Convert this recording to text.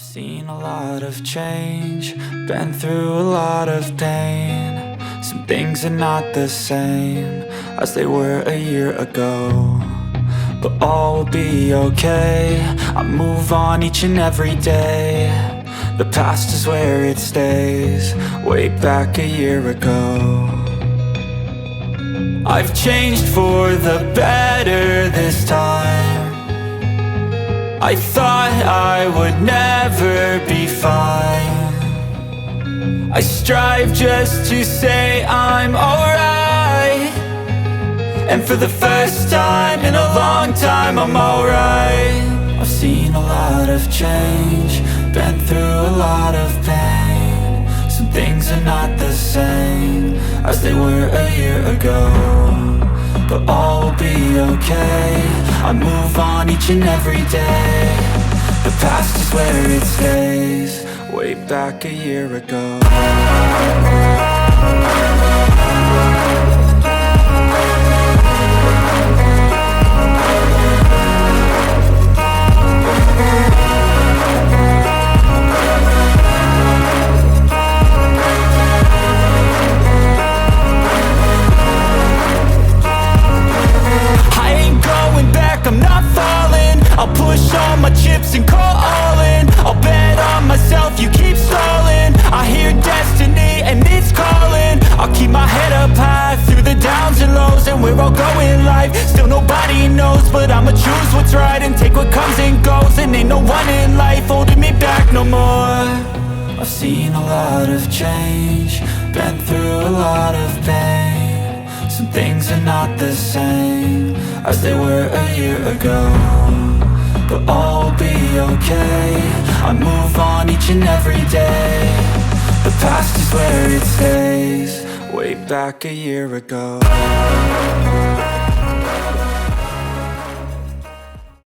Seen a lot of change, been through a lot of pain. Some things are not the same as they were a year ago, but all will be okay. I move on each and every day. The past is where it stays, way back a year ago. I've changed for the better this time. I thought I would never be fine. I strive just to say I'm alright, and for the first time in a long time I'm alright. I've seen a lot of change, been through a lot of pain. Some things are not the same as they were a year ago, but all will be okay. I move on each and every day. The past is where it stays, way back a year ago. I'm not falling, I'll push all my chips and call all in. I'll bet on myself, you keep stalling. I hear destiny and it's calling. I'll keep my head up high through the downs and lows, and we're all going life. Still nobody knows, but I'ma choose what's right and take what comes and goes. And ain't no one in life holding me back no more. I've seen a lot of change, been through a lot of pain. Some things are not the same as they were a year ago, but all will be okay. I move on each and every day. The past is where it stays, way back a year ago.